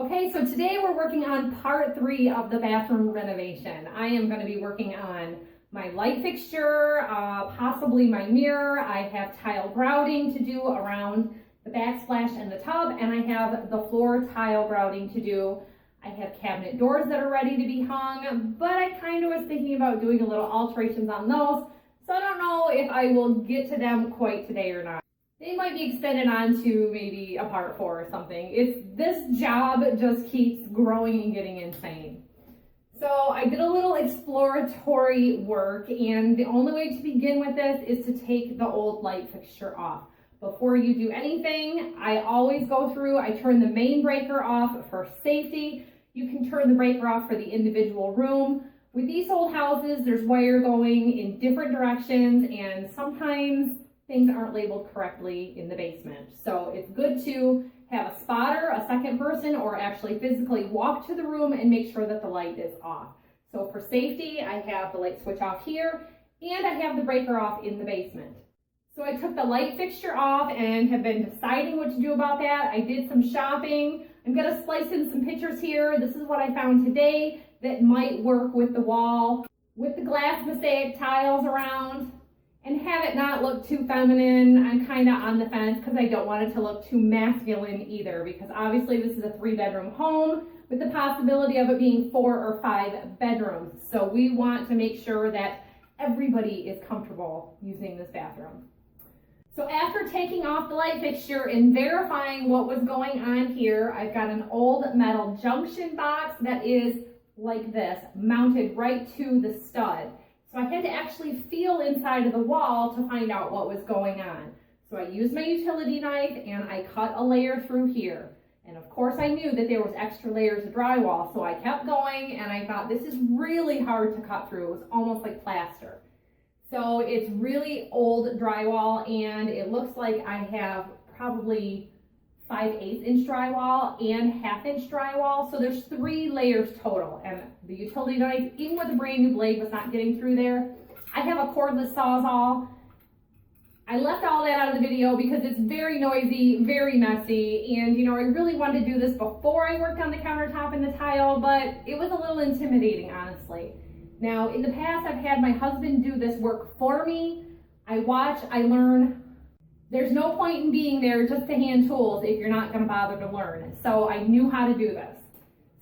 Okay, so today we're working on part 3 of the bathroom renovation. I am going to be working on my light fixture, possibly my mirror. I have tile grouting to do around the backsplash and the tub, and I have the floor tile grouting to do. I have cabinet doors that are ready to be hung, but I kind of was thinking about doing a little alterations on those, so I don't know if I will get to them quite today or not. They might be extended on to maybe a part 4 or something. This job just keeps growing and getting insane. So I did a little exploratory work, and the only way to begin with this is to take the old light fixture off. Before you do anything, I always go through, I turn the main breaker off for safety. You can turn the breaker off for the individual room. With these old houses, there's wire going in different directions, and sometimes things aren't labeled correctly in the basement. So it's good to have a spotter, a second person, or actually physically walk to the room and make sure that the light is off. So for safety, I have the light switch off here, and I have the breaker off in the basement. So I took the light fixture off and have been deciding what to do about that. I did some shopping. I'm gonna slice in some pictures here. This is what I found today that might work with the wall, with the glass mosaic tiles around, and have it not look too feminine. I'm kind of on the fence because I don't want it to look too masculine either, because obviously this is a 3-bedroom home with the possibility of it being 4 or 5 bedrooms. So we want to make sure that everybody is comfortable using this bathroom. So after taking off the light fixture and verifying what was going on here, I've got an old metal junction box that is like this, mounted right to the stud. So I had to actually feel inside of the wall to find out what was going on. So I used my utility knife and I cut a layer through here. And of course I knew that there was extra layers of drywall, so I kept going and I thought this is really hard to cut through. It was almost like plaster. So it's really old drywall, and it looks like I have probably 5/8 inch drywall and 1/2 inch drywall. So there's 3 layers total, and the utility knife, even with a brand new blade, was not getting through there. I have a cordless Sawzall. I left all that out of the video because it's very noisy, very messy, and I really wanted to do this before I worked on the countertop and the tile, but it was a little intimidating, honestly. Now, in the past, I've had my husband do this work for me. I watch, I learn. There's no point in being there just to hand tools if you're not going to bother to learn. So I knew how to do this.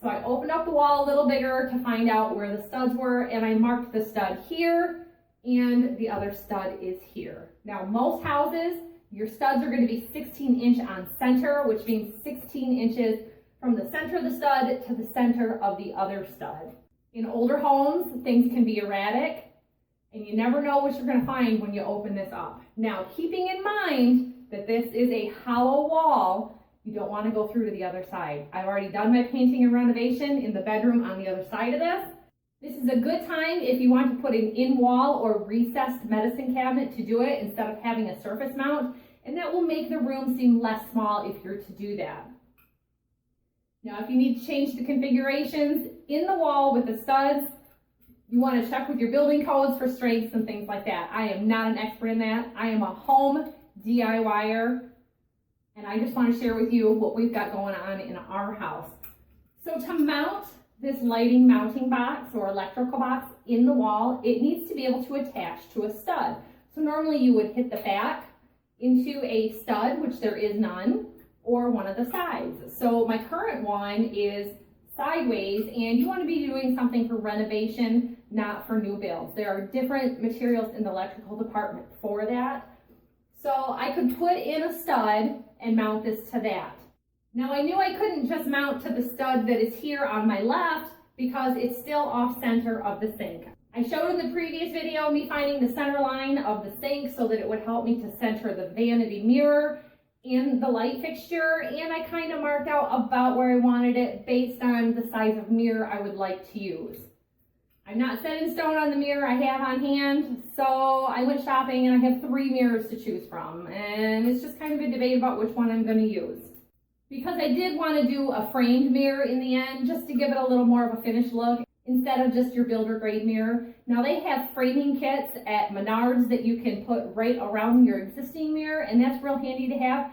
So I opened up the wall a little bigger to find out where the studs were, and I marked the stud here, and the other stud is here. Now, most houses, your studs are going to be 16 inch on center, which means 16 inches from the center of the stud to the center of the other stud. In older homes, things can be erratic, and you never know what you're going to find when you open this up. Now, keeping in mind that this is a hollow wall, you don't want to go through to the other side. I've already done my painting and renovation in the bedroom on the other side of this. This is a good time if you want to put an in-wall or recessed medicine cabinet to do it instead of having a surface mount, and that will make the room seem less small if you're to do that. Now, if you need to change the configurations in the wall with the studs, you want to check with your building codes for strengths and things like that. I am not an expert in that. I am a home DIYer, and I just want to share with you what we've got going on in our house. So to mount this lighting mounting box or electrical box in the wall, it needs to be able to attach to a stud. So normally you would hit the back into a stud, which there is none, or one of the sides. So my current one is sideways, and you want to be doing something for renovation, not for new builds. There are different materials in the electrical department for that. So I could put in a stud and mount this to that. Now I knew I couldn't just mount to the stud that is here on my left because it's still off center of the sink. I showed in the previous video me finding the center line of the sink so that it would help me to center the vanity mirror in the light fixture, and I kind of marked out about where I wanted it based on the size of mirror I would like to use. I'm not set in stone on the mirror I have on hand, so I went shopping and I have 3 mirrors to choose from, and it's just kind of a debate about which one I'm going to use. Because I did want to do a framed mirror in the end, just to give it a little more of a finished look, instead of just your builder grade mirror. Now they have framing kits at Menards that you can put right around your existing mirror, and that's real handy to have.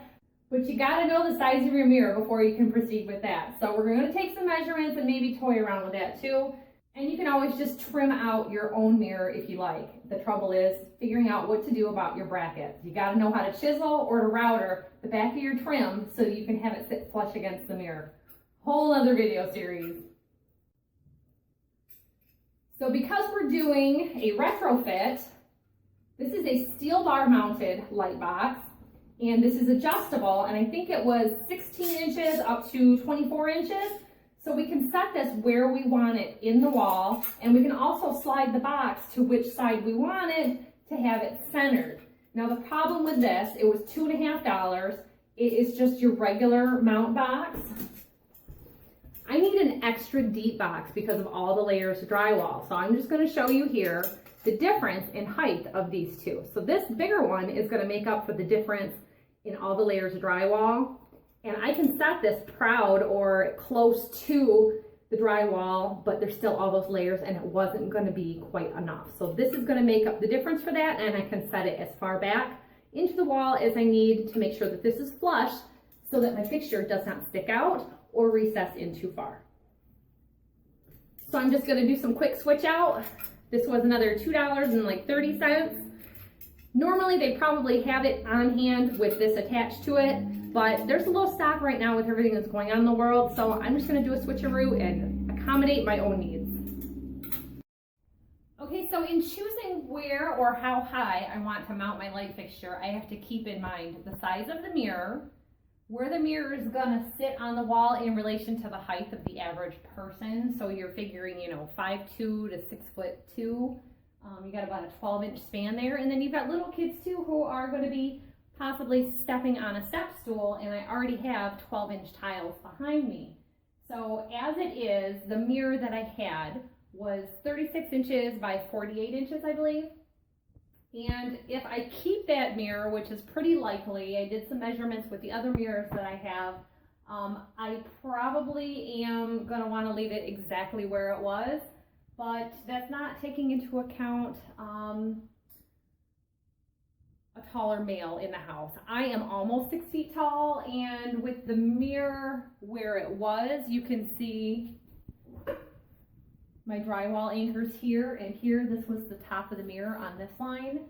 But you gotta know the size of your mirror before you can proceed with that. So we're gonna take some measurements and maybe toy around with that too. And you can always just trim out your own mirror if you like. The trouble is figuring out what to do about your brackets. You gotta know how to chisel or to router the back of your trim so you can have it sit flush against the mirror. Whole other video series. So because we're doing a retrofit, this is a steel bar mounted light box, and this is adjustable, and I think it was 16 inches up to 24 inches. So we can set this where we want it in the wall, and we can also slide the box to which side we want it to have it centered. Now the problem with this, it was $2.50. It is just your regular mount box. I need an extra deep box because of all the layers of drywall. So I'm just going to show you here the difference in height of these two. So this bigger one is going to make up for the difference in all the layers of drywall. And I can set this proud or close to the drywall, but there's still all those layers and it wasn't going to be quite enough. So this is going to make up the difference for that, and I can set it as far back into the wall as I need to make sure that this is flush so that my fixture does not stick out or recess in too far. So I'm just going to do some quick switch out. This was another $2.30. Normally they probably have it on hand with this attached to it, but there's a little stock right now with everything that's going on in the world, so I'm just going to do a switcheroo and accommodate my own needs. Okay, so in choosing where or how high I want to mount my light fixture, I have to keep in mind the size of the mirror, where the mirror is going to sit on the wall in relation to the height of the average person. So you're figuring, 5'2" to 6'2". You got about a 12-inch span there, and then you've got little kids too who are going to be possibly stepping on a step stool, and I already have 12-inch tiles behind me. So as it is, the mirror that I had was 36 inches by 48 inches, I believe. And if I keep that mirror, which is pretty likely, I did some measurements with the other mirrors that I have, I probably am going to want to leave it exactly where it was, but that's not taking into account a taller male in the house. I am almost 6 feet tall, and with the mirror where it was, you can see my drywall anchors here and here. This was the top of the mirror on this line.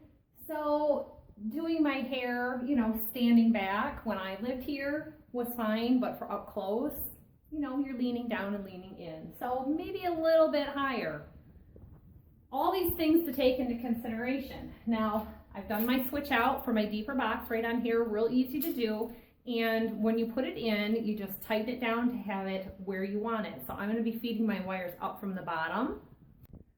So doing my hair, standing back when I lived here was fine, but for up close, you're leaning down and leaning in. So maybe a little bit higher. All these things to take into consideration. Now, I've done my switch out for my deeper box right on here, real easy to do. And when you put it in, you just tighten it down to have it where you want it. So I'm going to be feeding my wires up from the bottom.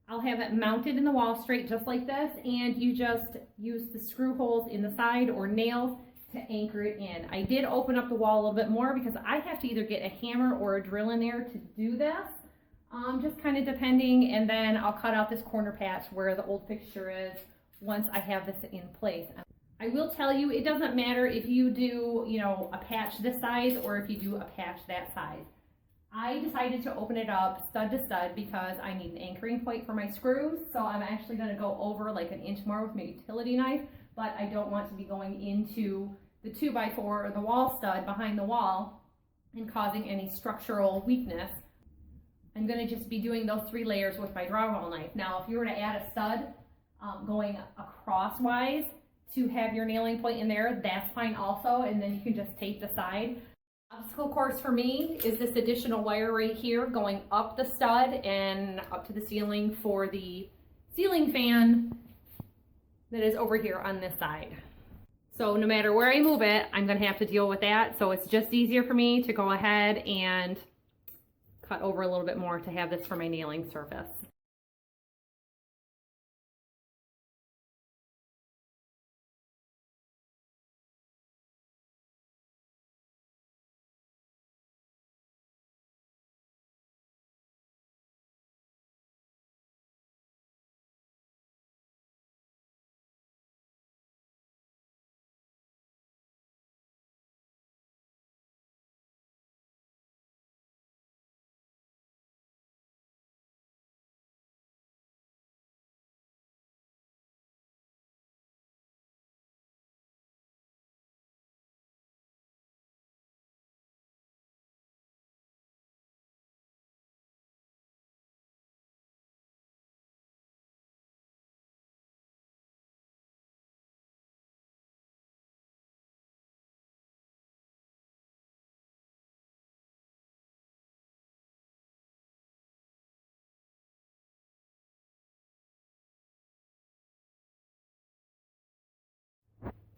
I'll have it mounted in the wall straight just like this, and you just use the screw holes in the side or nails to anchor it in. I did open up the wall a little bit more because I have to either get a hammer or a drill in there to do this, just kind of depending, and then I'll cut out this corner patch where the old fixture is once I have this in place. I will tell you, it doesn't matter if you do, a patch this size or if you do a patch that size. I decided to open it up stud to stud because I need an anchoring point for my screws. So I'm actually going to go over like an inch more with my utility knife, but I don't want to be going into the 2x4 or the wall stud behind the wall and causing any structural weakness. I'm going to just be doing those 3 layers with my drywall knife. Now, if you were to add a stud going acrosswise to have your nailing point in there, that's fine also, and then you can just tape the side. Obstacle course for me is this additional wire right here going up the stud and up to the ceiling for the ceiling fan that is over here on this side. So no matter where I move it, I'm going to have to deal with that. So it's just easier for me to go ahead and cut over a little bit more to have this for my nailing surface.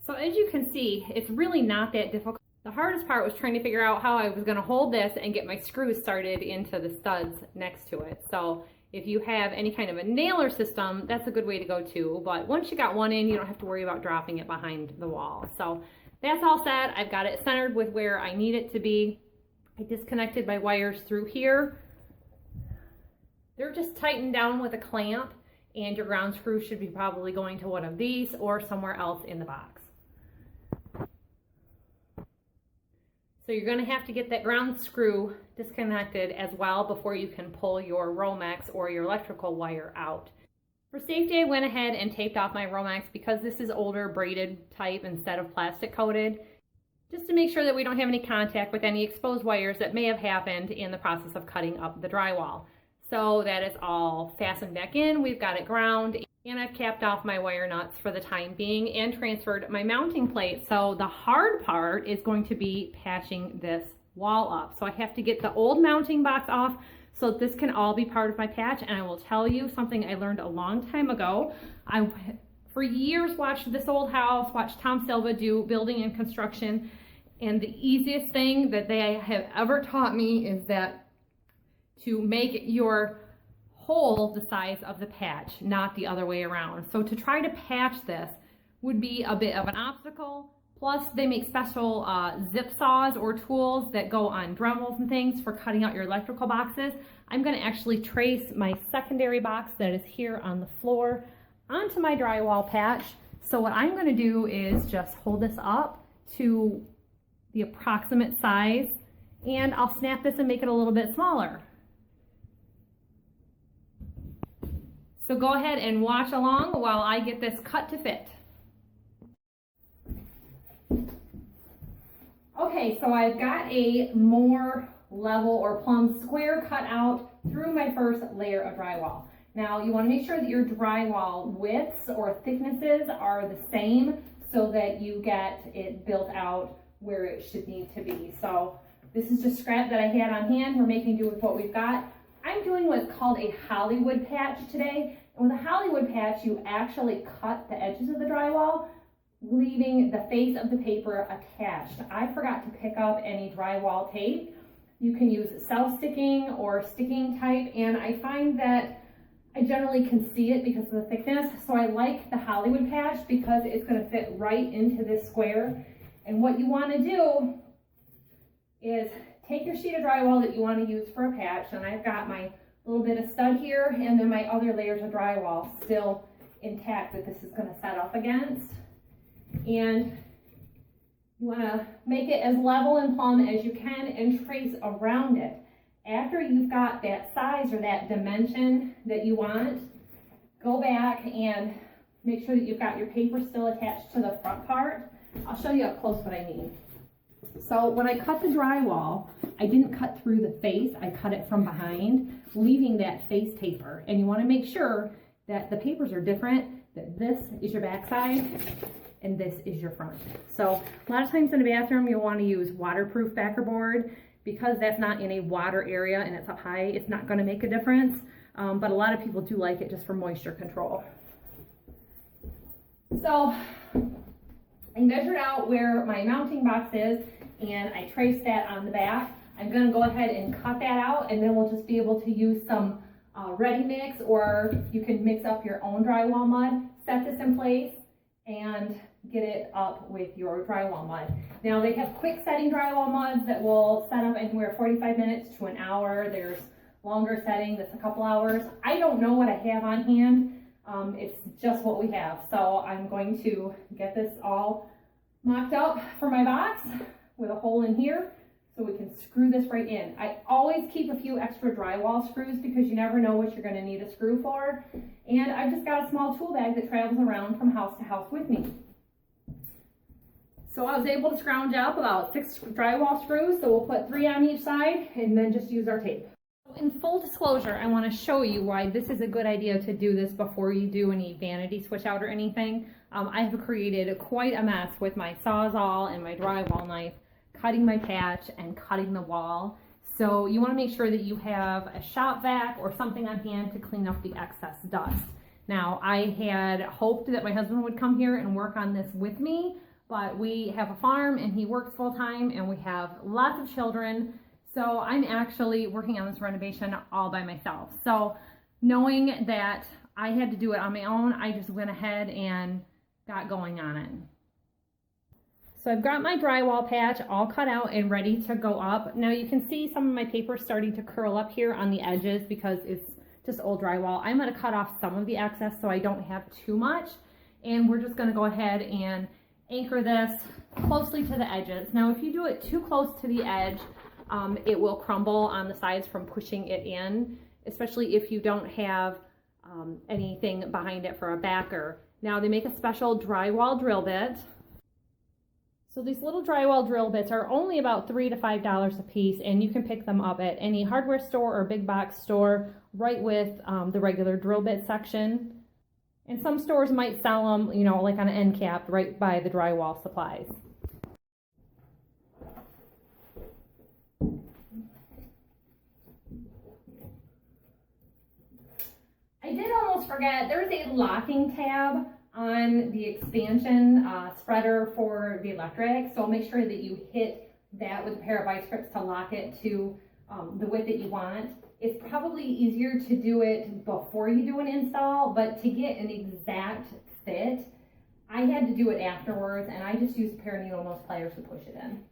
So as you can see, it's really not that difficult. The hardest part was trying to figure out how I was going to hold this and get my screws started into the studs next to it. So if you have any kind of a nailer system, that's a good way to go too. But once you got one in, you don't have to worry about dropping it behind the wall. So that's all set. I've got it centered with where I need it to be. I disconnected my wires through here. They're just tightened down with a clamp, and your ground screw should be probably going to one of these or somewhere else in the box. So you're going to have to get that ground screw disconnected as well before you can pull your Romex or your electrical wire out. For safety, I went ahead and taped off my Romex because this is older braided type instead of plastic coated, just to make sure that we don't have any contact with any exposed wires that may have happened in the process of cutting up the drywall. So that is all fastened back in. We've got it ground, and I've capped off my wire nuts for the time being and transferred my mounting plate. So the hard part is going to be patching this wall up. So I have to get the old mounting box off so that this can all be part of my patch. And I will tell you something I learned a long time ago. I, for years, watched this old house, watched Tom Silva do building and construction. And the easiest thing that they have ever taught me is that to make your hole the size of the patch, not the other way around. So to try to patch this would be a bit of an obstacle. Plus, they make special zip saws or tools that go on Dremels and things for cutting out your electrical boxes. I'm going to actually trace my secondary box that is here on the floor onto my drywall patch. So what I'm going to do is just hold this up to the approximate size, and I'll snap this and make it a little bit smaller. So go ahead and watch along while I get this cut to fit. Okay, so I've got a more level or plumb square cut out through my first layer of drywall. Now you want to make sure that your drywall widths or thicknesses are the same so that you get it built out where it should need to be. So this is just scrap that I had on hand. We're making do with what we've got. I'm doing what's called a Hollywood patch today. And with a Hollywood patch, you actually cut the edges of the drywall, leaving the face of the paper attached. I forgot to pick up any drywall tape. You can use self-sticking or sticking type, and I find that I generally can see it because of the thickness. So I like the Hollywood patch because it's going to fit right into this square. And what you want to do is take your sheet of drywall that you want to use for a patch, and I've got my little bit of stud here and then my other layers of drywall still intact that this is going to set up against. And you want to make it as level and plumb as you can and trace around it. After you've got that size or that dimension that you want, go back and make sure that you've got your paper still attached to the front part. I'll show you up close what I mean. So when I cut the drywall, I didn't cut through the face, I cut it from behind, leaving that face paper. And you want to make sure that the papers are different, that this is your back side and this is your front. So a lot of times in a bathroom, you'll want to use waterproof backer board. Because that's not in a water area and it's up high, it's not going to make a difference. But a lot of people do like it just for moisture control. So I measured out where my mounting box is and I traced that on the back. I'm going to go ahead and cut that out, and then we'll just be able to use some ready mix, or you can mix up your own drywall mud, set this in place, and get it up with your drywall mud. Now they have quick setting drywall muds that will set up anywhere 45 minutes to an hour. There's longer setting that's a couple hours. I don't know what I have on hand. It's just what we have. So I'm going to get this all mocked up for my box with a hole in here so we can screw this right in. I always keep a few extra drywall screws because you never know what you're going to need a screw for. And I've just got a small tool bag that travels around from house to house with me. So I was able to scrounge up about 6 drywall screws, so we'll put 3 on each side and then just use our tape. In full disclosure, I want to show you why this is a good idea to do this before you do any vanity switch out or anything. I have created quite a mess with my Sawzall and my drywall knife, cutting my patch and cutting the wall. So you want to make sure that you have a shop vac or something on hand to clean up the excess dust. Now, I had hoped that my husband would come here and work on this with me, but we have a farm and he works full time and we have lots of children. So I'm actually working on this renovation all by myself. So knowing that I had to do it on my own, I just went ahead and got going on it. So I've got my drywall patch all cut out and ready to go up. Now you can see some of my paper starting to curl up here on the edges because it's just old drywall. I'm going to cut off some of the excess so I don't have too much. And we're just going to go ahead and anchor this closely to the edges. Now if you do it too close to the edge, it will crumble on the sides from pushing it in, especially if you don't have anything behind it for a backer. Now they make a special drywall drill bit. So these little drywall drill bits are only about $3 to $5 a piece, and you can pick them up at any hardware store or big box store right with the regular drill bit section. And some stores might sell them, you know, like on an end cap right by the drywall supplies. I did almost forget, there's a locking tab on the expansion spreader for the electric, so make sure that you hit that with a pair of vice grips to lock it to the width that you want. It's probably easier to do it before you do an install, but to get an exact fit, I had to do it afterwards, and I just used a pair of needle nose pliers to push it in.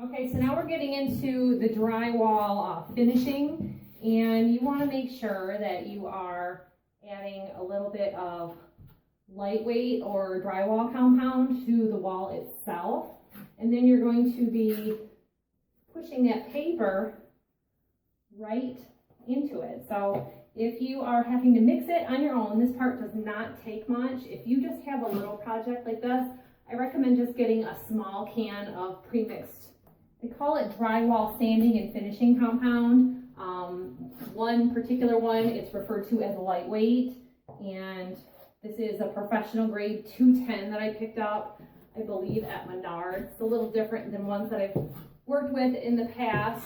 Okay, so now we're getting into the drywall finishing, and you want to make sure that you are adding a little bit of lightweight or drywall compound to the wall itself, and then you're going to be pushing that paper right into it. So if you are having to mix it on your own, this part does not take much. If you just have a little project like this, I recommend just getting a small can of pre-mixed. They call it drywall sanding and finishing compound. One particular one, it's referred to as lightweight, and this is a professional grade 210 that I picked up, I believe, at Menards. It's a little different than ones that I've worked with in the past.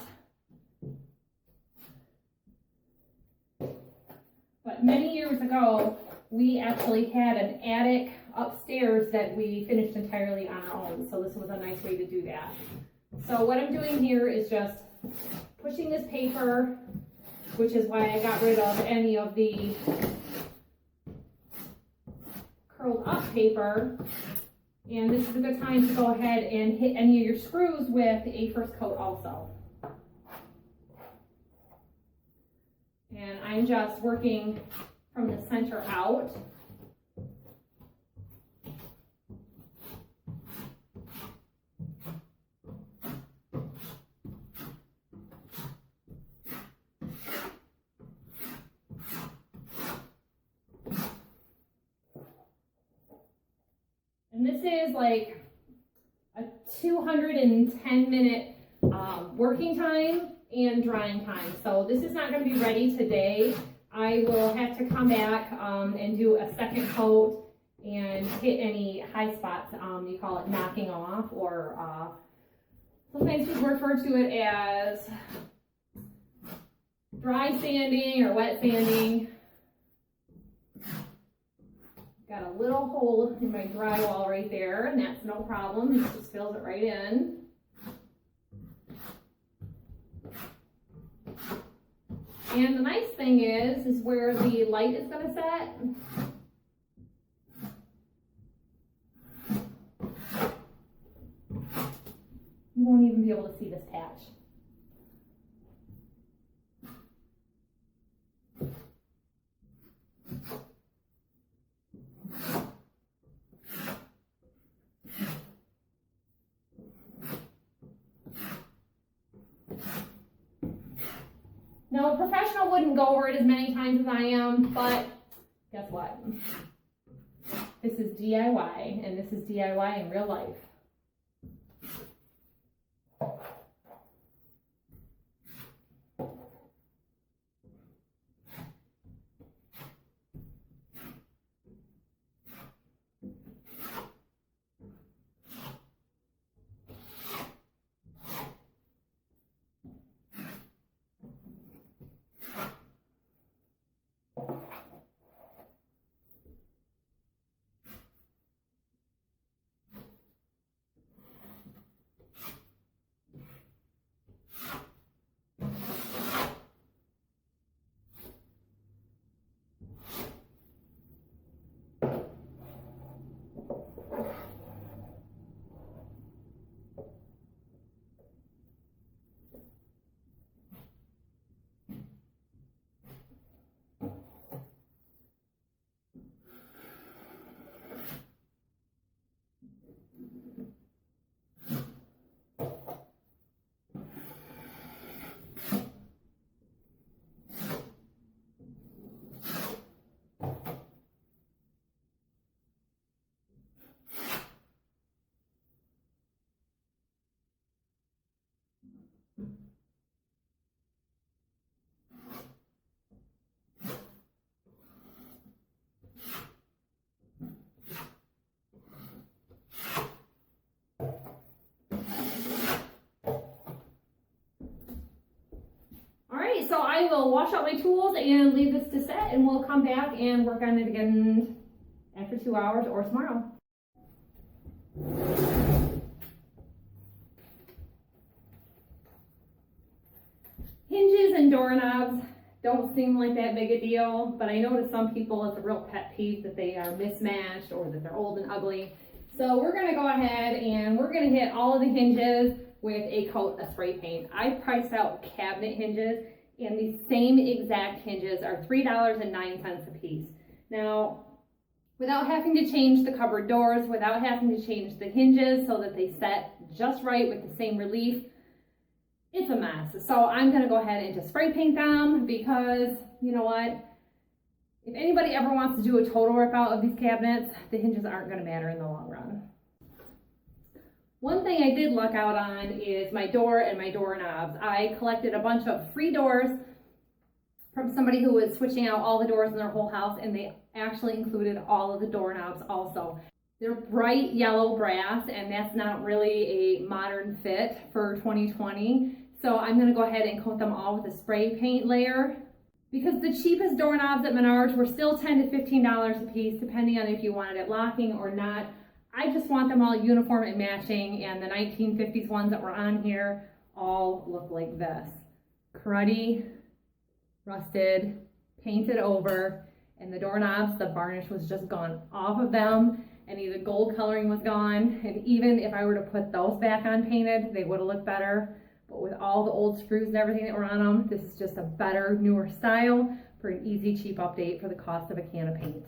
But many years ago, we actually had an attic upstairs that we finished entirely on our own, so this was a nice way to do that. So what I'm doing here is just pushing this paper, which is why I got rid of any of the curled up paper. And this is a good time to go ahead and hit any of your screws with a first coat also. And I'm just working from the center out. And this is like a 210-minute working time and drying time. So this is not going to be ready today. I will have to come back and do a second coat and hit any high spots. You call it knocking off, or sometimes people refer to it as dry sanding or wet sanding. Got a little hole in my drywall right there, and that's no problem. It just fills it right in. And the nice thing is where the light is going to set. You won't even be able to see this patch. Now, a professional wouldn't go over it as many times as I am, but guess what? This is DIY, and this is DIY in real life. So I will wash out my tools and leave this to set, and we'll come back and work on it again after 2 hours or tomorrow. Hinges and doorknobs don't seem like that big a deal, but I know to some people it's a real pet peeve that they are mismatched or that they're old and ugly. So we're gonna go ahead and we're gonna hit all of the hinges with a coat of spray paint. I priced out cabinet hinges, and these same exact hinges are $3.09 a piece. Now, without having to change the cupboard doors, without having to change the hinges so that they set just right with the same relief, it's a mess. So I'm gonna go ahead and just spray paint them because, you know what? If anybody ever wants to do a total rip out of these cabinets, the hinges aren't gonna matter in the long run. One thing I did luck out on is my door and my doorknobs. I collected a bunch of free doors from somebody who was switching out all the doors in their whole house, and they actually included all of the doorknobs also. They're bright yellow brass, and that's not really a modern fit for 2020. So I'm gonna go ahead and coat them all with a spray paint layer. Because the cheapest doorknobs at Menards were still $10 to $15 a piece, depending on if you wanted it locking or not. I just want them all uniform and matching, and the 1950s ones that were on here all look like this. Cruddy, rusted, painted over, and the doorknobs, the varnish was just gone off of them. Any of the gold coloring was gone, and even if I were to put those back on painted, they would have looked better. But with all the old screws and everything that were on them, this is just a better, newer style for an easy, cheap update for the cost of a can of paint.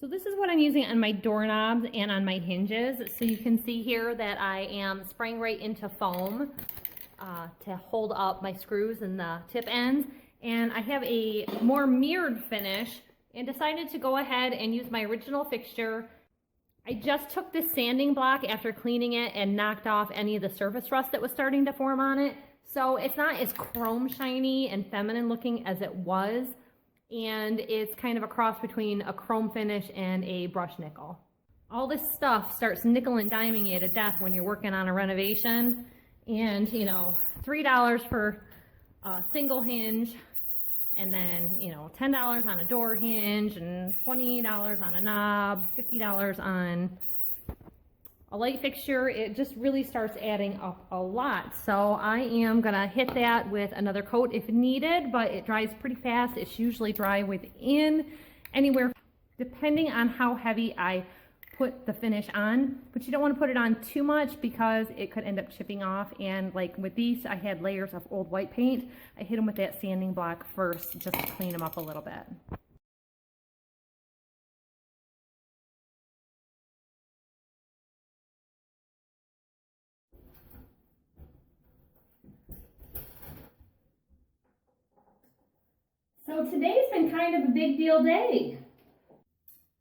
So this is what I'm using on my doorknobs and on my hinges. So you can see here that I am spraying right into foam to hold up my screws and the tip ends. And I have a more mirrored finish and decided to go ahead and use my original fixture. I just took this sanding block after cleaning it and knocked off any of the surface rust that was starting to form on it. So it's not as chrome shiny and feminine looking as it was. And it's kind of a cross between a chrome finish and a brush nickel. All this stuff starts nickel and diming you to death when you're working on a renovation. And, you know, $3 for a single hinge, and then, you know, $10 on a door hinge, and $20 on a knob, $50 on a light fixture. It just really starts adding up a lot. So I am gonna hit that with another coat if needed, but it dries pretty fast. It's usually dry within anywhere, depending on how heavy I put the finish on, but you don't want to put it on too much because it could end up chipping off. And like with these, I had layers of old white paint. I hit them with that sanding block first just to clean them up a little bit. So today's been kind of a big deal day.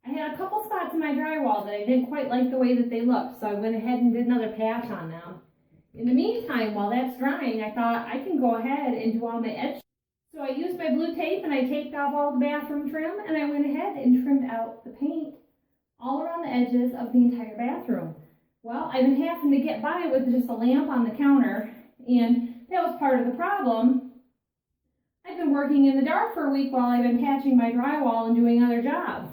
I had a couple spots in my drywall that I didn't quite like the way that they looked, so I went ahead and did another patch on them. In the meantime, while that's drying, I thought I can go ahead and do all my edge. So I used my blue tape and I taped off all the bathroom trim, and I went ahead and trimmed out the paint all around the edges of the entire bathroom. Well, I've been having to get by with just a lamp on the counter, and that was part of the problem. I've been working in the dark for a week while I've been patching my drywall and doing other jobs.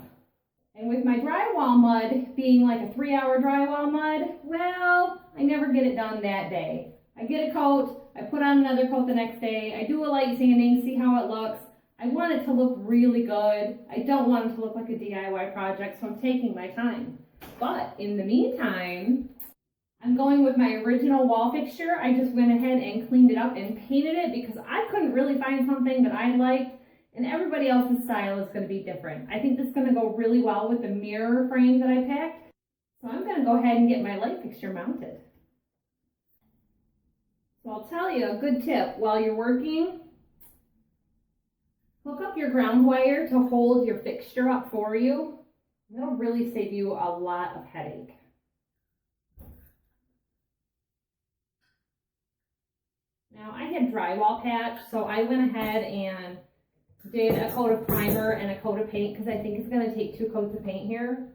And with my drywall mud being like a 3-hour drywall mud, well, I never get it done that day. I get a coat, I put on another coat the next day, I do a light sanding, see how it looks. I want it to look really good. I don't want it to look like a DIY project, so I'm taking my time. But in the meantime, I'm going with my original wall fixture. I just went ahead and cleaned it up and painted it because I couldn't really find something that I liked. And everybody else's style is going to be different. I think this is going to go really well with the mirror frame that I picked. So I'm going to go ahead and get my light fixture mounted. So I'll tell you a good tip while you're working. Hook up your ground wire to hold your fixture up for you. That'll really save you a lot of headache. Now I had drywall patch, so I went ahead and did a coat of primer and a coat of paint because I think it's going to take 2 coats of paint here.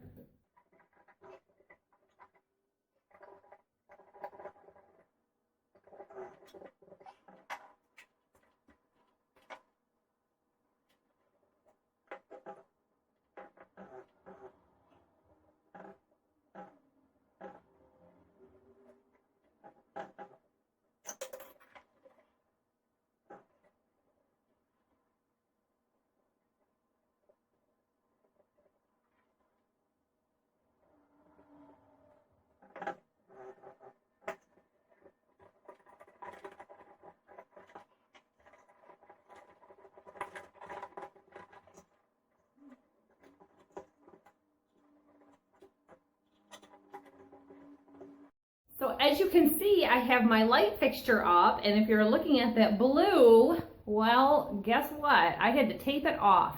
So as you can see, I have my light fixture up, and if you're looking at that blue, well, guess what? I had to tape it off.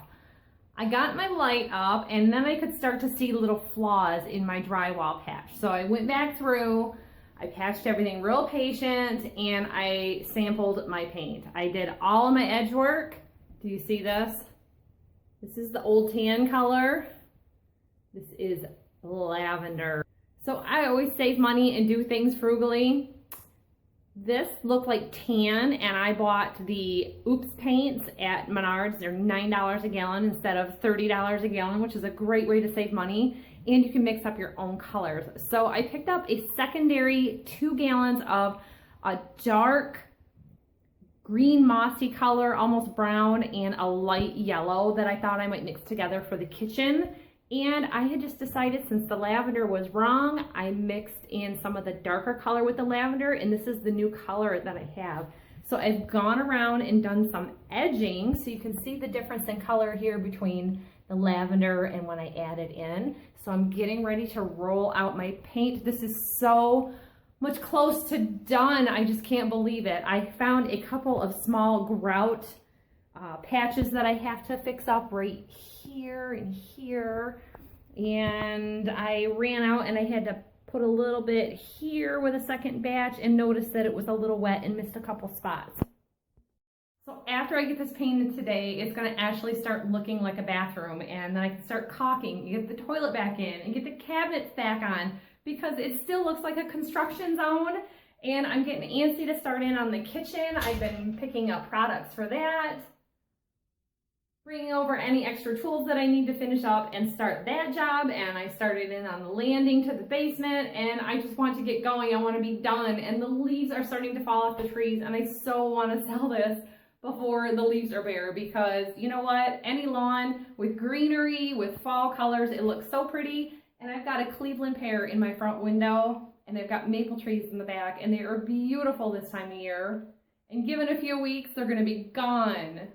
I got my light up, and then I could start to see little flaws in my drywall patch. So I went back through, I patched everything real patient, and I sampled my paint. I did all of my edge work. Do you see this? This is the old tan color. This is lavender. So I always save money and do things frugally. This looked like tan, and I bought the Oops paints at Menards. They're $9 a gallon instead of $30 a gallon, which is a great way to save money. And you can mix up your own colors. So I picked up a secondary 2 gallons of a dark green mossy color, almost brown, and a light yellow that I thought I might mix together for the kitchen. And I had just decided, since the lavender was wrong, I mixed in some of the darker color with the lavender, and this is the new color that I have. So I've gone around and done some edging, so you can see the difference in color here between the lavender and when I add it in. So I'm getting ready to roll out my paint. This is so much close to done. I just can't believe it. I found a couple of small grout patches that I have to fix up right here and here. And I ran out and I had to put a little bit here with a second batch and noticed that it was a little wet and missed a couple spots. So after I get this painted today, it's gonna actually start looking like a bathroom, and then I can start caulking, get the toilet back in, and get the cabinets back on, because it still looks like a construction zone, and I'm getting antsy to start in on the kitchen. I've been picking up products for that, bringing over any extra tools that I need to finish up and start that job, and I started in on the landing to the basement, and I just want to get going. I want to be done, and the leaves are starting to fall off the trees, and I so want to sell this before the leaves are bare, because you know what, any lawn with greenery, with fall colors, it looks so pretty. And I've got a Cleveland pear in my front window, and I've got maple trees in the back, and they are beautiful this time of year, and given a few weeks they're going to be gone.